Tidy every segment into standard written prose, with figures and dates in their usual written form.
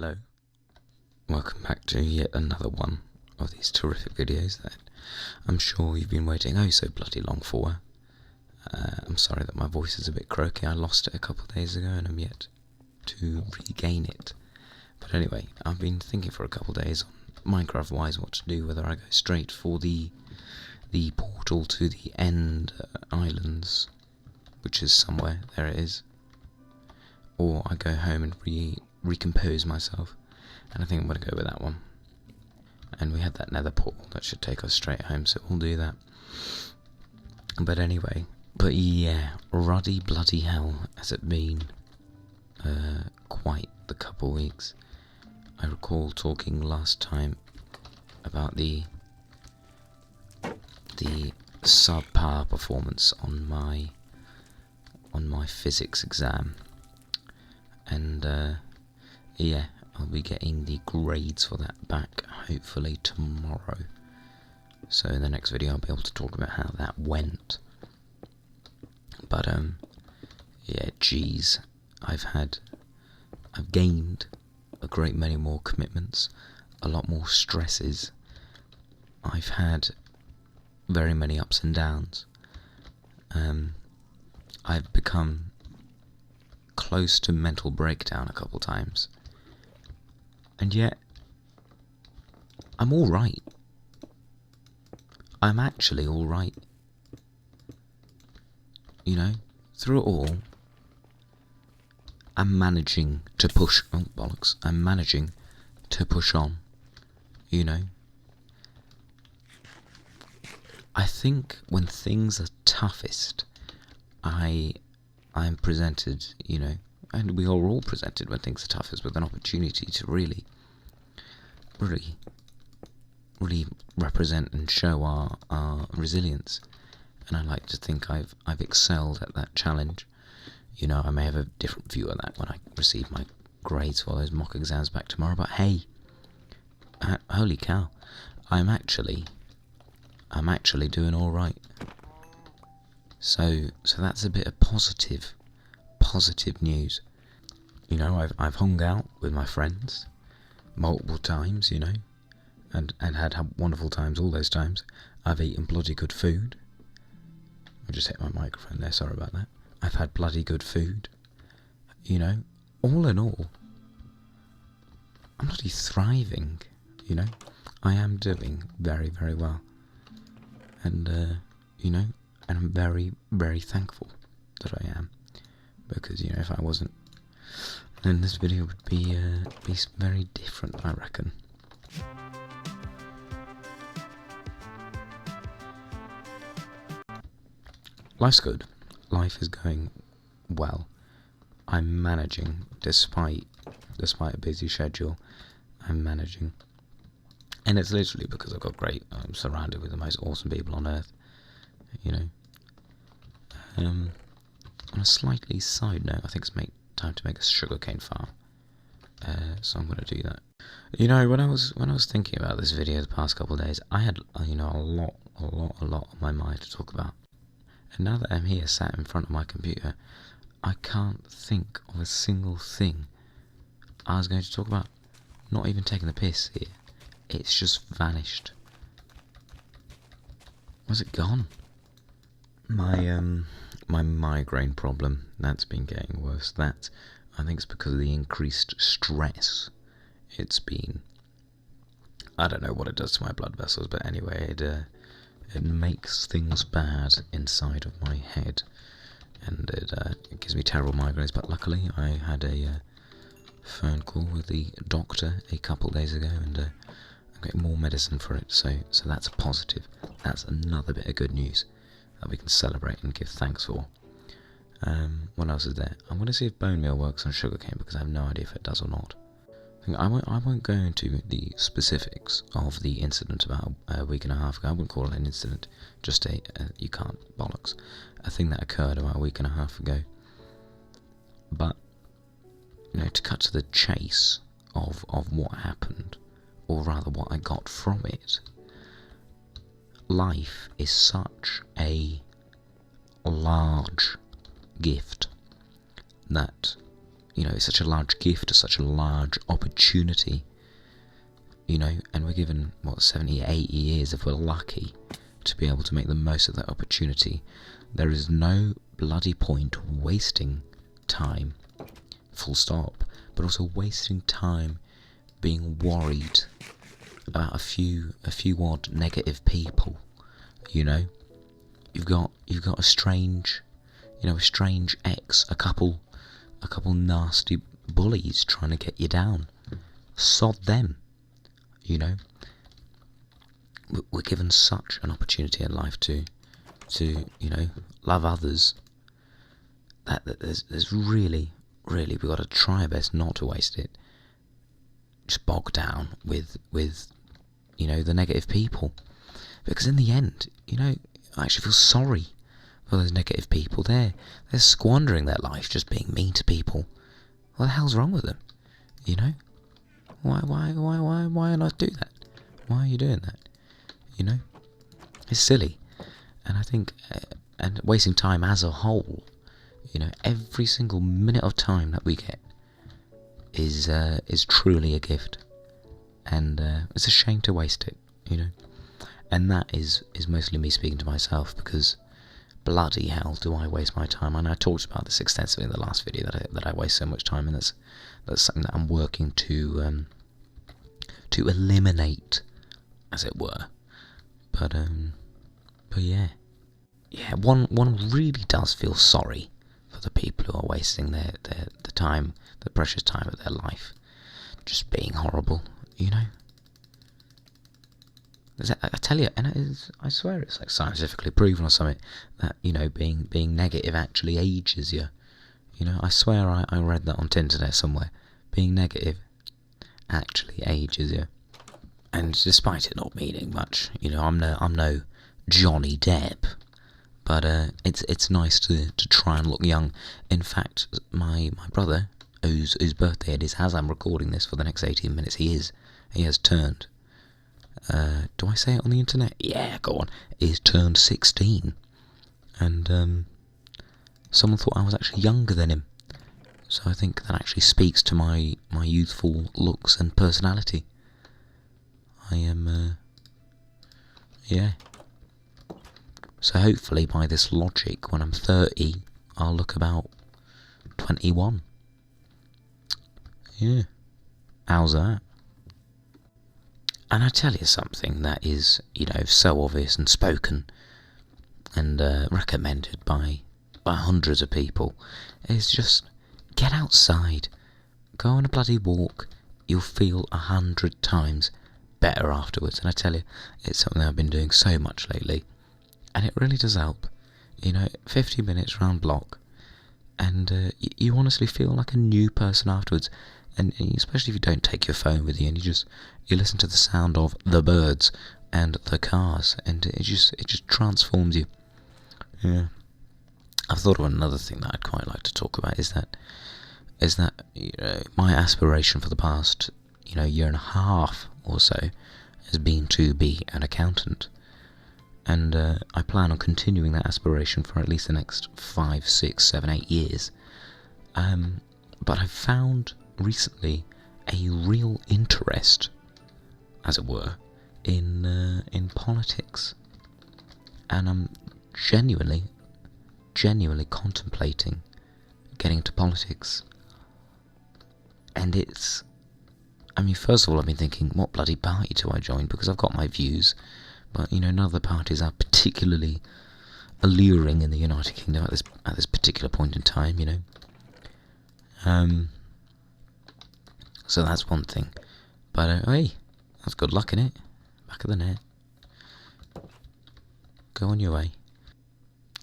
Hello, welcome back to yet another one of these terrific videos that I'm sure you've been waiting oh so bloody long for. I'm sorry that my voice is a bit croaky. I lost it a couple of days ago and I'm yet to regain it. But anyway, I've been thinking for a couple of days on Minecraft-wise what to do, whether I go straight for the portal to the end islands, which is somewhere, there it is, or I go home and recompose myself, and I think I'm going to go with that one. And we had that nether portal that should take us straight home, so we'll do that. But anyway, yeah, ruddy bloody hell has it been quite the couple weeks. I recall talking last time about the subpar performance on my physics exam, and yeah, I'll be getting the grades for that back hopefully tomorrow. So in the next video I'll be able to talk about how that went. But yeah, geez, I've gained a great many more commitments, a lot more stresses. I've had very many ups and downs. I've become close to mental breakdown a couple times, and yet I'm alright. I'm actually alright. You know, through it all, I'm managing to push, oh bollocks, I'm managing to push on, you know. I think when things are toughest, I'm presented, you know, and we are all presented when things are toughest with an opportunity to really represent and show our resilience. And I like to think I've excelled at that challenge. You know, I may have a different view of that when I receive my grades for those mock exams back tomorrow, but hey, holy cow, I'm actually doing all right. So that's a bit of positive news. You know, I've hung out with my friends multiple times, you know, and had wonderful times all those times. I've eaten bloody good food. I just hit my microphone there, sorry about that. I've had bloody good food. You know, all in all, I'm bloody thriving, you know. I am doing very, very well. And, you know, and I'm very, very thankful that I am. Because, you know, if I wasn't, then this video would be very different, I reckon. Life's good. Life is going well. I'm managing, despite a busy schedule, I'm managing. And it's literally because I'm surrounded with the most awesome people on earth, you know. On a slightly side note, I think it's time to make a sugarcane farm. So I'm going to do that. You know, when I was thinking about this video the past couple of days, I had, you know, a lot on my mind to talk about. And now that I'm here, sat in front of my computer, I can't think of a single thing I was going to talk about. Not even taking the piss here. It's just vanished. Was it gone? My migraine problem, that's been getting worse. That, I think it's because of the increased stress it's been. I don't know what it does to my blood vessels, but anyway, it makes things bad inside of my head, and it gives me terrible migraines. But luckily, I had a phone call with the doctor a couple of days ago, and I'm getting more medicine for it. So that's a positive. That's another bit of good news that we can celebrate and give thanks for. What else is there? I'm going to see if bone meal works on sugarcane, because I have no idea if it does or not. I won't go into the specifics of the incident about a week and a half ago. I wouldn't call it an incident, just you can't bollocks, a thing that occurred about a week and a half ago. But, you know, to cut to the chase of what happened, or rather what I got from it, life is such a large gift that it's such a large gift, such a large opportunity, and we're given, 70, 80 years if we're lucky to be able to make the most of that opportunity. There is no bloody point wasting time, full stop, but also wasting time being worried about a few odd negative people. You've got a strange ex, a couple nasty bullies trying to get you down. Sod them. We're given such an opportunity in life to love others, that there's really we've got to try our best not to waste it just bogged down with the negative people, because in the end, I actually feel sorry for those negative people. They're squandering their life just being mean to people. What the hell's wrong with them? Why not do that? Why are you doing that? It's silly. And I think, and wasting time as a whole, every single minute of time that we get is truly a gift, and it's a shame to waste it, And that is mostly me speaking to myself, because bloody hell do I waste my time. And I talked about this extensively in the last video, that I waste so much time, and that's something that I'm working to eliminate, as it were. But yeah, one really does feel sorry for the people who are wasting the time, the precious time of their life, just being horrible. I tell you, and I swear it's like scientifically proven or something, that being negative actually ages you. I swear I read that on the internet somewhere. Being negative actually ages you. And despite it not meaning much, I'm no Johnny Depp, but it's nice to try and look young. In fact, my brother, whose birthday it is as I'm recording this for the next 18 minutes, he has turned. Do I say it on the internet? Yeah, go on. He's turned 16, and someone thought I was actually younger than him. So I think that actually speaks to my youthful looks and personality. I am, yeah. So hopefully by this logic, when I'm 30, I'll look about 21. Yeah. How's that? And I tell you something that is, so obvious and spoken and recommended by hundreds of people, is just get outside, go on a bloody walk. You'll feel 100 times better afterwards. And I tell you, it's something I've been doing so much lately, and it really does help. 50 minutes round block, and you honestly feel like a new person afterwards. And especially if you don't take your phone with you, and you listen to the sound of the birds and the cars, and it just transforms you. Yeah. I've thought of another thing that I'd quite like to talk about, is that my aspiration for the past year and a half or so has been to be an accountant, and I plan on continuing that aspiration for at least the next 5, 6, 7, 8 years. But I've found recently a real interest, as it were, in politics, and I'm genuinely contemplating getting into politics. And first of all, I've been thinking, what bloody party do I join? Because I've got my views, but none of the parties are particularly alluring in the United Kingdom at this particular point in time. So that's one thing. But hey, that's good luck, innit? Back of the net. Go on your way.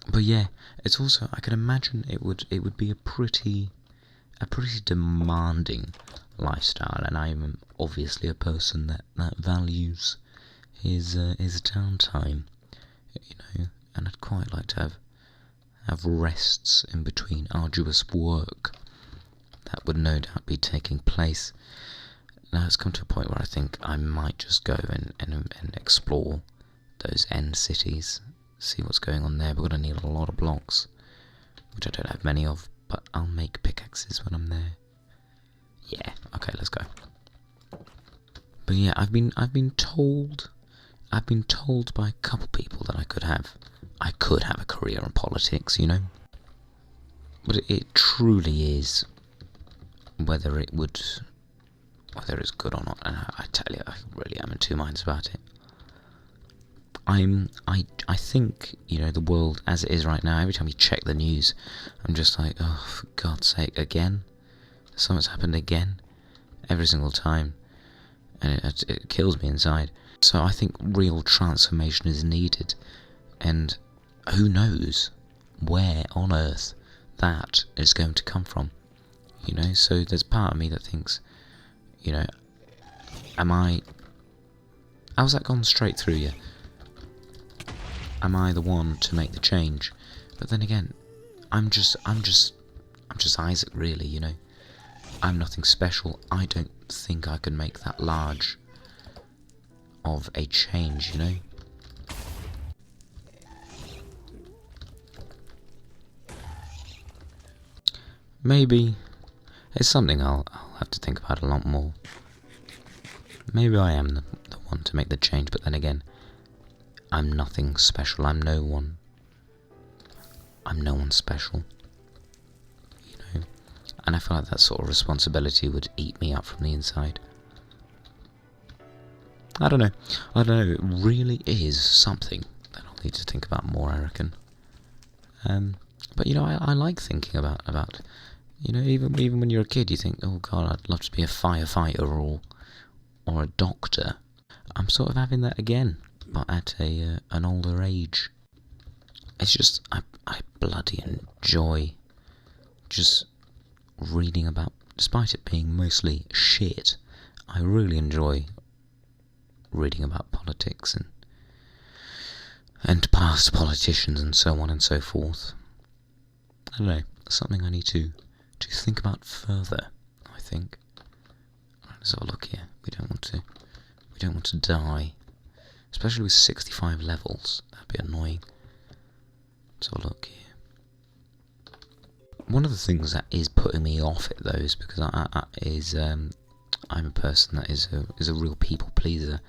But yeah, it's also, I can imagine it would be a pretty demanding lifestyle, and I'm obviously a person that values his downtime, and I'd quite like to have rests in between arduous work that would no doubt be taking place. Now it's come to a point where I think I might just go and explore those end cities, see what's going on there. But we're going to need a lot of blocks, which I don't have many of, but I'll make pickaxes when I'm there. Yeah, okay, let's go. But yeah, I've been told by a couple people that I could have a career in politics, you know. But it truly is whether it's good or not. And I tell you, I really am in two minds about it. I think, you know, the world as it is right now, every time you check the news, I'm just like, oh, for God's sake, again? Something's happened again? Every single time. And it kills me inside. So I think real transformation is needed. And who knows where on earth that is going to come from. You know, so there's part of me that thinks, you know, how's that gone straight through you? Am I the one to make the change? But then again, I'm just Isaac, really, you know. I'm nothing special. I don't think I can make that large of a change, you know. Maybe it's something I'll have to think about a lot more. Maybe I am the one to make the change, but then again, I'm nothing special. I'm no one special. You know? And I feel like that sort of responsibility would eat me up from the inside. I don't know. It really is something that I'll need to think about more, I reckon. But you know, I like thinking about you know, even when you're a kid, you think, oh God, I'd love to be a firefighter or a doctor. I'm sort of having that again, but at an older age. It's just I bloody enjoy just reading about, despite it being mostly shit. I really enjoy reading about politics and past politicians and so on and so forth. I don't know, something I need to think about further, I think. Let's have a look here. We don't want to die. Especially with 65 levels. That'd be annoying. Let's have a look here. One of the things that is putting me off it, though, is because I'm a person that is a real people pleaser,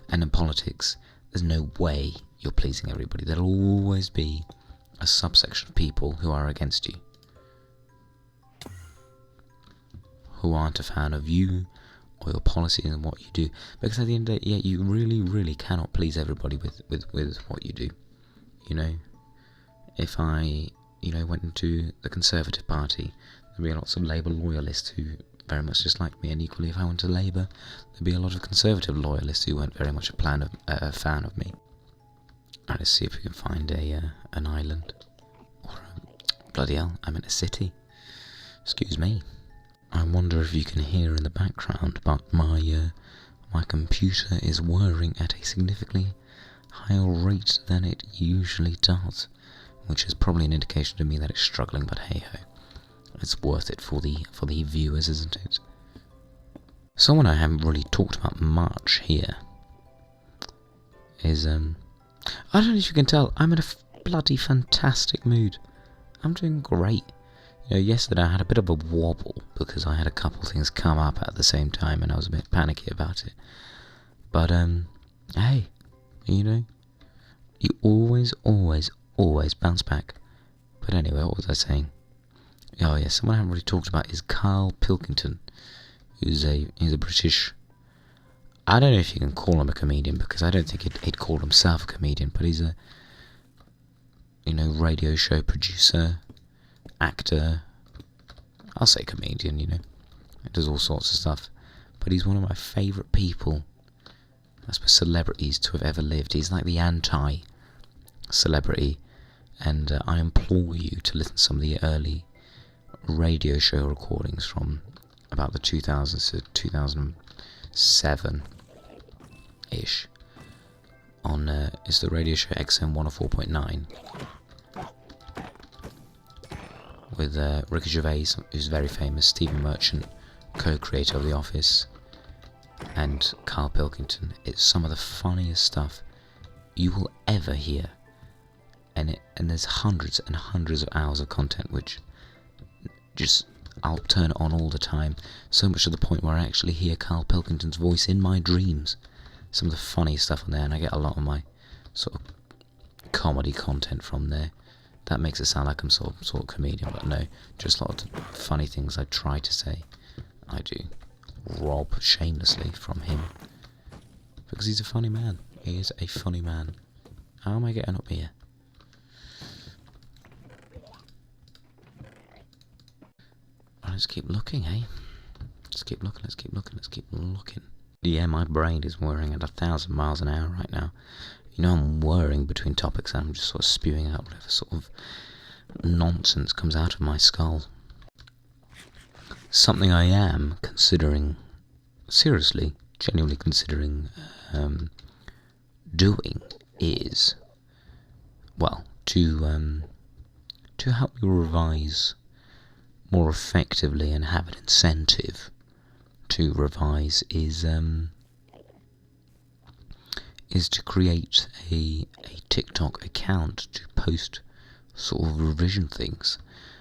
and in politics, there's no way you're pleasing everybody. There'll always be a subsection of people who are against you, who aren't a fan of you or your policies and what you do, because at the end of the day, yeah, you really, really cannot please everybody with what you do. You know, if I, you know, went into the Conservative Party, there'd be lots of Labour loyalists who very much dislike me, and equally if I went to Labour, there'd be a lot of Conservative loyalists who weren't very much a fan of me. Right, let's see if we can find an island, or bloody hell, I'm in a city. Excuse me. I wonder if you can hear in the background, but my computer is whirring at a significantly higher rate than it usually does, which is probably an indication to me that it's struggling. But hey ho, it's worth it for the viewers, isn't it? Someone I haven't really talked about much here is I don't know if you can tell, I'm in a bloody fantastic mood. I'm doing great. You know, yesterday I had a bit of a wobble because I had a couple things come up at the same time and I was a bit panicky about it. But, hey, you know, you always bounce back. But anyway, what was I saying? Oh yeah, someone I haven't really talked about is Carl Pilkington, he's a British, I don't know if you can call him a comedian, because I don't think he'd call himself a comedian, but he's a, you know, radio show producer, actor, I'll say comedian, you know, he does all sorts of stuff, but he's one of my favourite people, I suppose, celebrities to have ever lived. He's like the anti-celebrity, and I implore you to listen to some of the early radio show recordings from about the 2000s to 2007-ish, on, is the radio show XM 104.9, with Ricky Gervais, who's very famous, Stephen Merchant, co-creator of The Office, and Carl Pilkington. It's some of the funniest stuff you will ever hear, and there's hundreds and hundreds of hours of content which just, I'll turn it on all the time, so much to the point where I actually hear Carl Pilkington's voice in my dreams. Some of the funny stuff on there, and I get a lot of my sort of comedy content from there. That makes it sound like I'm sort of comedian, but no, just a lot of funny things I try to say. I do rob shamelessly from him, because he's a funny man. He is a funny man. How am I getting up here? Let's keep looking, eh? Let's keep looking. Yeah, my brain is whirring at 1,000 miles an hour right now. You know, I'm whirring between topics and I'm just sort of spewing out whatever sort of nonsense comes out of my skull. Something I am considering, seriously, genuinely considering doing is, well, to help me revise more effectively and have an incentive to revise is to create a TikTok account to post sort of revision things,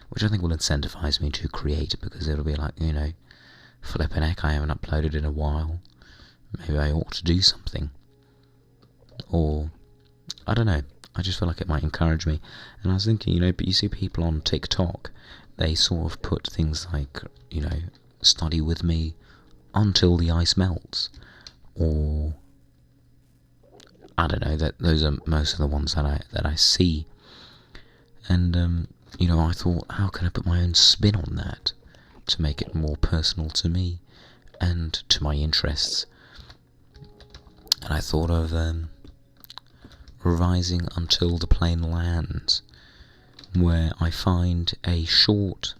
which I think will incentivize me to create, because it'll be like, you know, flippin' heck, I haven't uploaded in a while, maybe I ought to do something. Or, I don't know, I just feel like it might encourage me. And I was thinking, you know, but you see people on TikTok, they sort of put things like, you know, study with me until the ice melts, or I don't know, that those are most of the ones that I see. And you know, I thought, how can I put my own spin on that to make it more personal to me and to my interests? And I thought of revising until the plane lands, where I find a short,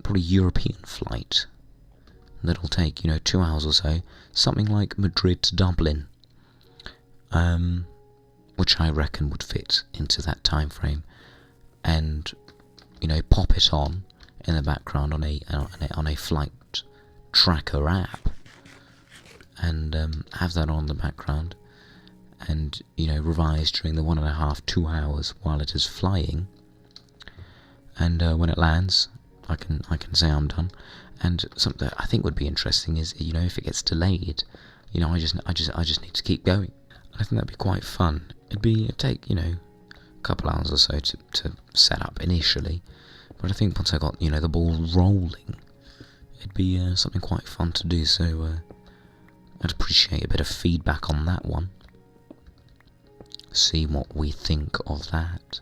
probably European flight that'll take, you know, 2 hours or so, something like Madrid to Dublin, which I reckon would fit into that time frame, and, you know, pop it on in the background on a flight tracker app, and have that on the background, and, you know, revise during the 1.5 to 2 hours while it is flying, and when it lands, I can say I'm done. And something that I think would be interesting is, you know, if it gets delayed, you know, I just need to keep going. I think that'd be quite fun. It'd take, you know, a couple hours or so to set up initially, but I think once I got, you know, the ball rolling, it'd be something quite fun to do. So I'd appreciate a bit of feedback on that one. See what we think of that.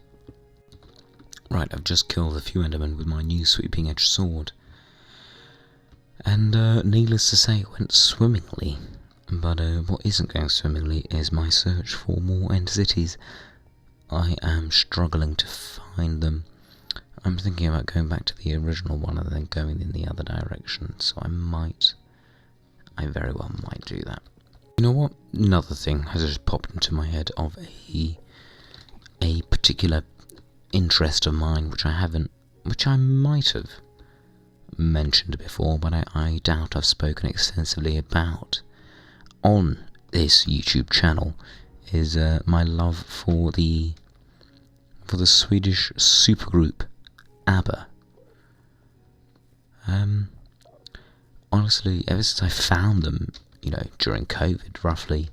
Right, I've just killed a few Endermen with my new sweeping edge sword, and needless to say, it went swimmingly. But what isn't going swimmingly is my search for more End Cities. I am struggling to find them. I'm thinking about going back to the original one and then going in the other direction, so I very well might do that. You know what? Another thing has just popped into my head of a particular interest of mine, which I might have mentioned before, but I doubt I've spoken extensively about on this YouTube channel, is my love for the Swedish supergroup ABBA. Honestly, ever since I found them, you know, during COVID, roughly,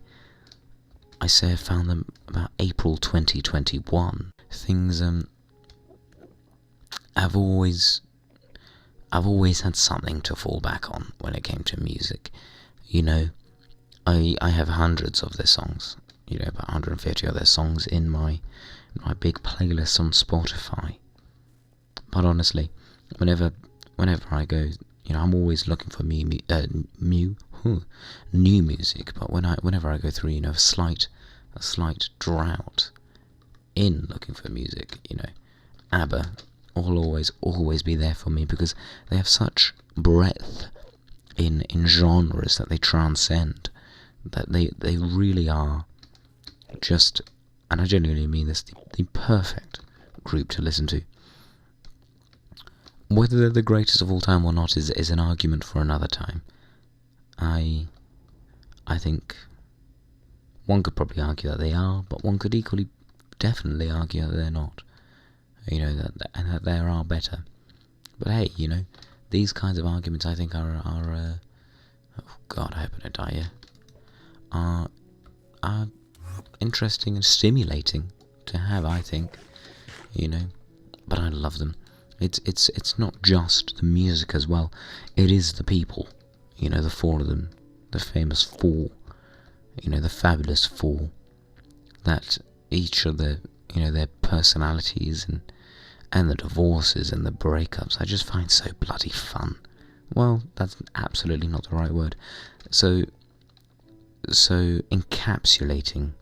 I say I found them about April 2021. Things I've always had something to fall back on when it came to music. You know, I have hundreds of their songs, you know, about 150 of their songs in my big playlist on Spotify. But honestly, whenever I go, you know, I'm always looking for new music. But whenever I go through, you know, a slight drought in looking for music, you know, ABBA will always be there for me, because they have such breadth in genres that they transcend, that they really are just, and I genuinely mean this, the perfect group to listen to. Whether they're the greatest of all time or not is an argument for another time. I think one could probably argue that they are, but one could definitely argue that they're not. You know, that there are better But hey, these kinds of arguments I think are oh God, I hope I don't die here, are interesting and stimulating to have, I think, but I love them. It's not just the music as well, it is the people, the four of them, the famous four, the fabulous four, that each of their personalities and the divorces and the breakups I just find so bloody fun. Well, that's absolutely not the right word. So encapsulating,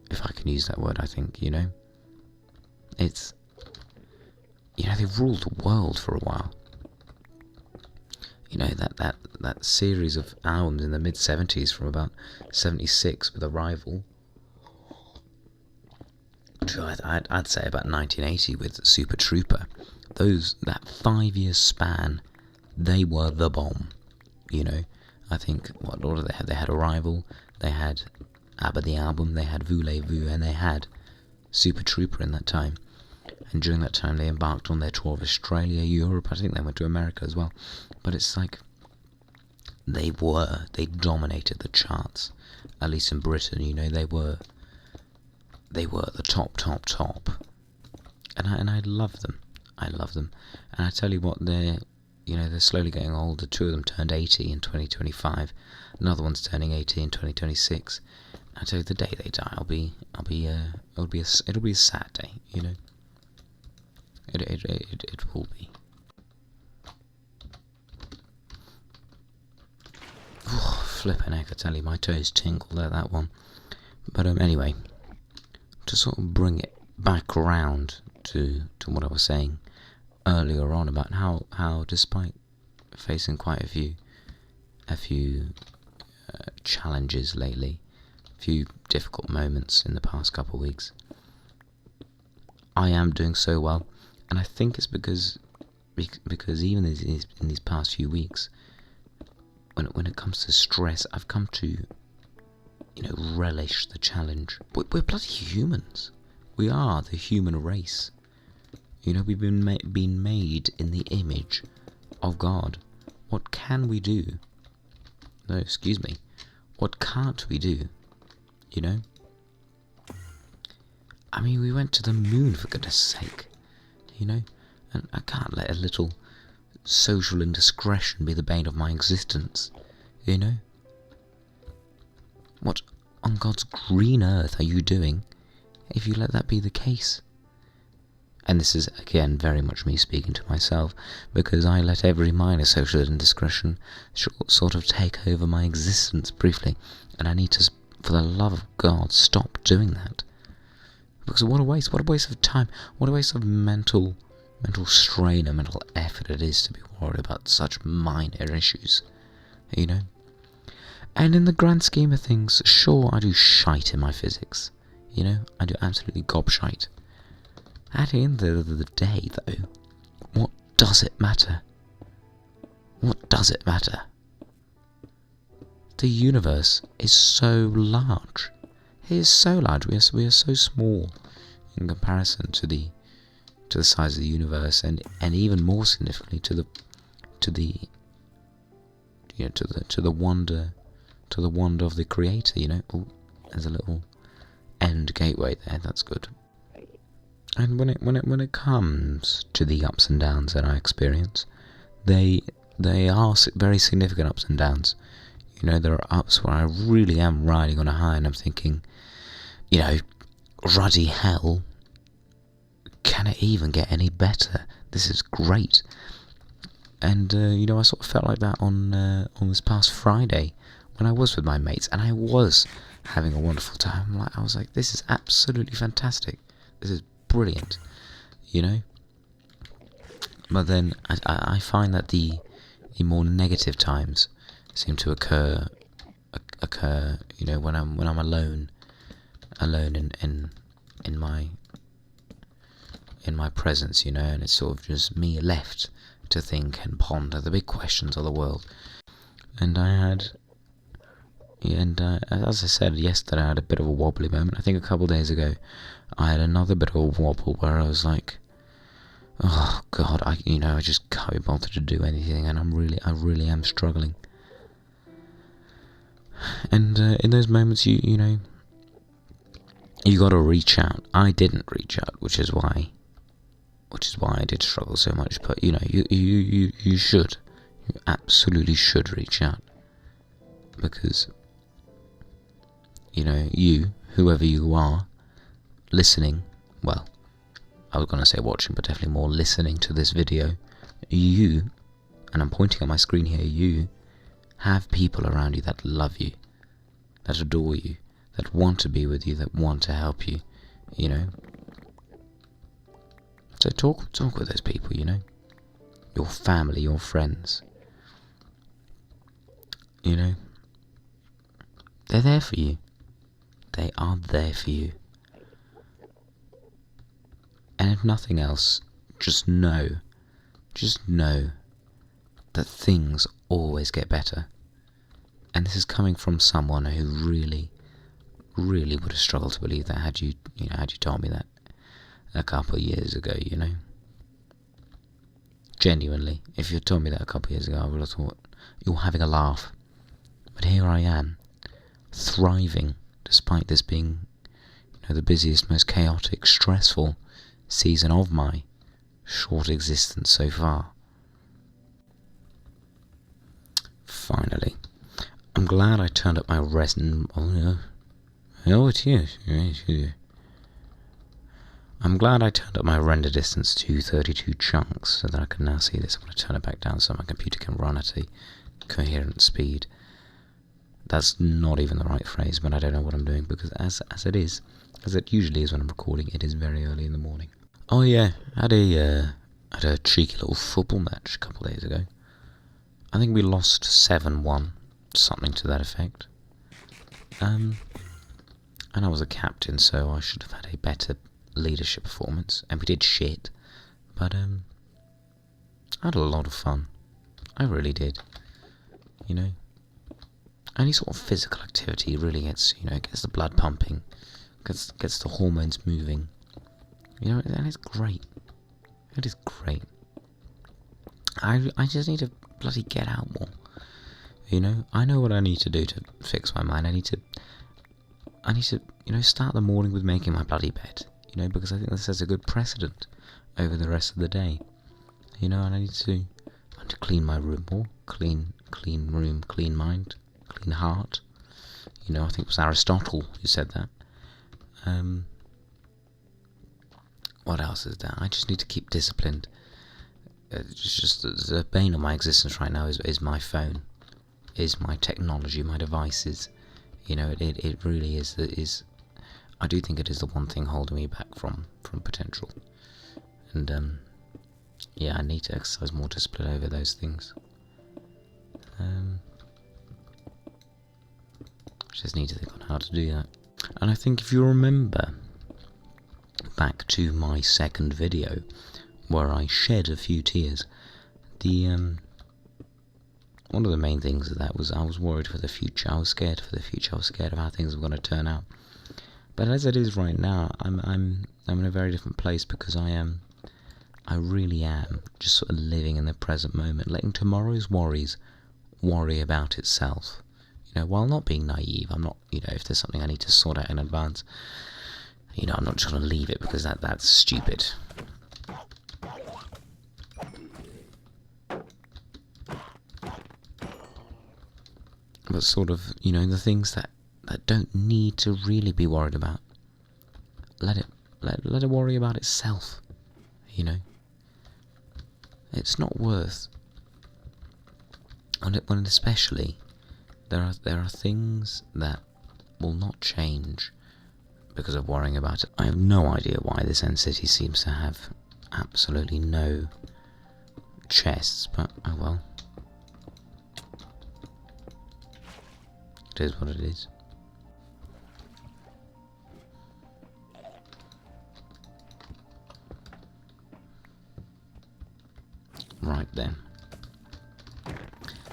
if I can use that word, I think, it's, they've ruled the world for a while. That series of albums in the mid-70s from about 76 with Arrival to I'd say about 1980 with Super Trooper. That 5-year span, they were the bomb. I think, what order they had? They had Arrival, they had ABBA the album, they had Voulez-Vous, and they had Super Trooper in that time. And during that time they embarked on their tour of Australia, Europe, I think they went to America as well. But it's like, they dominated the charts, at least in Britain, they were the top. And I love them. And I tell you what, they're slowly getting older. 2 of them turned 80 in 2025. Another one's turning 80 in 2026. I tell you, the day they die, it'll be a sad day. It will be. Flippin' heck, I tell you, my toes tingled at that one. But anyway, to sort of bring it back around to what I was saying earlier on about how despite facing quite a few challenges lately, a few difficult moments in the past couple of weeks, I am doing so well. And I think it's because even in these past few weeks, when it comes to stress, I've come to relish the challenge. We're bloody humans. We are the human race. We've been made in the image of God. What can we do? No, excuse me. What can't we do? I mean, we went to the moon, for goodness sake. And I can't let a little social indiscretion be the bane of my existence. What on God's green earth are you doing if you let that be the case? And this is, again, very much me speaking to myself, because I let every minor social indiscretion sort of take over my existence briefly, and I need to, for the love of God, stop doing that. Because what a waste of time, what a waste of mental strain and mental effort it is to be worried about such minor issues, And in the grand scheme of things, sure, I do shite in my physics, I do absolutely gobshite. At the end of the day, though, what does it matter? What does it matter? The universe is so large. It is so large. We are so small in comparison to the size of the universe, and even more significantly to the wonder of the Creator. Oh, there's a little end gateway there. That's good. And when it comes to the ups and downs that I experience, they are very significant ups and downs. There are ups where I really am riding on a high, and I'm thinking, ruddy hell, can it even get any better? This is great. And I sort of felt like that on this past Friday when I was with my mates, and I was having a wonderful time. I was like, this is absolutely fantastic. This is brilliant, But then I find that the more negative times seem to occur, when I'm alone in my presence, and it's sort of just me left to think and ponder the big questions of the world. And as I said yesterday, I had a bit of a wobbly moment. I think a couple of days ago, I had another bit of a wobble where I was like, Oh God, I just can't be bothered to do anything, and I really am struggling. And in those moments, you got to reach out. I didn't reach out, which is why I did struggle so much. But you should, you absolutely should reach out, because you, whoever you are, listening. Well, I was going to say watching, but definitely more listening to this video. You, and I'm pointing at my screen here. You have people around you that love you, that adore you, that want to be with you, that want to help you, So talk with those people, Your family, your friends. They're there for you. They are there for you. And if nothing else, just know that things always get better. And this is coming from someone who really would have struggled to believe that had you told me that a couple of years ago, Genuinely, if you told me that a couple of years ago, I would have thought you're having a laugh. But here I am, thriving, despite this being, the busiest, most chaotic, stressful season of my short existence so far. Finally, I'm glad I turned up my resin. I'm glad I turned up my render distance to 32 chunks so that I can now see this. I'm going to turn it back down so my computer can run at a coherent speed. That's not even the right phrase, but I don't know what I'm doing, because as it usually is when I'm recording, it is very early in the morning. Oh yeah, I had a cheeky little football match a couple of days ago. I think we lost 7-1, something to that effect. And I was a captain, so I should have had a better leadership performance, and we did shit, but I had a lot of fun. I really did. Any sort of physical activity really gets the blood pumping, gets the hormones moving, and it's great. It is great. I just need to bloody get out more. I know what I need to do to fix my mind. I need to start the morning with making my bloody bed. Because I think this has a good precedent over the rest of the day. And I need to clean my room more. Clean room, clean mind, clean heart. I think it was Aristotle who said that. What else is there? I just need to keep disciplined. It's just the bane of my existence right now is my phone, is my technology, my devices. It really is. I do think it is the one thing holding me back from potential. And I need to exercise more discipline over those things. Just need to think on how to do that. And I think if you remember back to my second video, where I shed a few tears, one of the main things of that was I was worried for the future. I was scared for the future. I was scared of how things were going to turn out. But as it is right now, I'm in a very different place, because I really am just sort of living in the present moment, letting tomorrow's worries worry about itself. While not being naive, I'm not, if there's something I need to sort out in advance, I'm not just going to leave it because that's stupid. But sort of, the things that don't need to really be worried about, let it worry about itself. It's not worth. And especially, there are things that will not change because of worrying about it. I have no idea why this end city seems to have absolutely no chests, but oh well. It is what it is. Right then.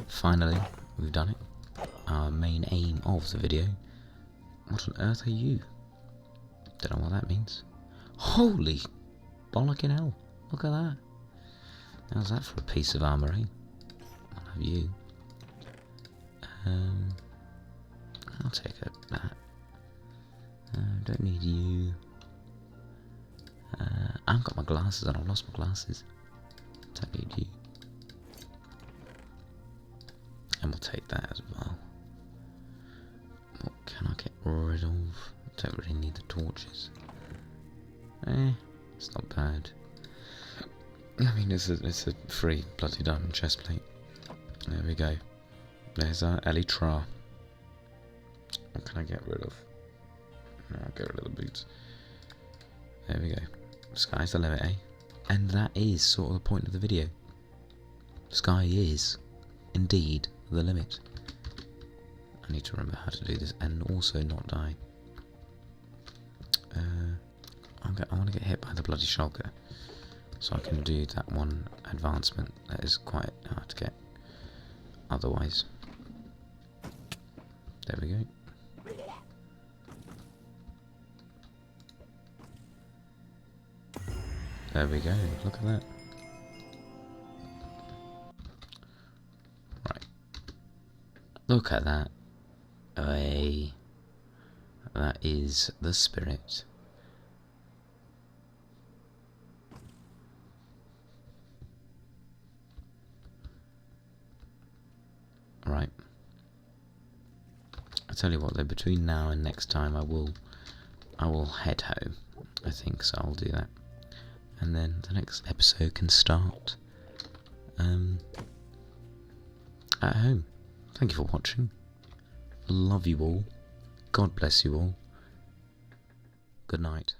Finally, we've done it. Our main aim of the video. What on earth are you? Don't know what that means. Holy bollocking hell. look at that. How's that for a piece of armour, eh? I'll have you. I'll take that. Don't need you. I haven't got my glasses on. I've lost my glasses. Don't need you. And we'll take that as well. What can I get rid of? Don't really need the torches. It's not bad. I mean, it's a free bloody diamond chest plate. There we go. There's our elytra. What can I get rid of? No, I'll get rid of the boots. There we go. Sky's the limit, eh? And that is sort of the point of the video. Sky is, indeed, the limit. I need to remember how to do this and also not die. I want to get hit by the bloody shulker, so I can do that one advancement that is quite hard to get otherwise. There we go. There we go, look at that. Right. Look at that. Hey. That is the spirit. Right. I tell you what though, between now and next time I will head home. I think so, I'll do that. And then the next episode can start at home. Thank you for watching. Love you all. God bless you all. Good night.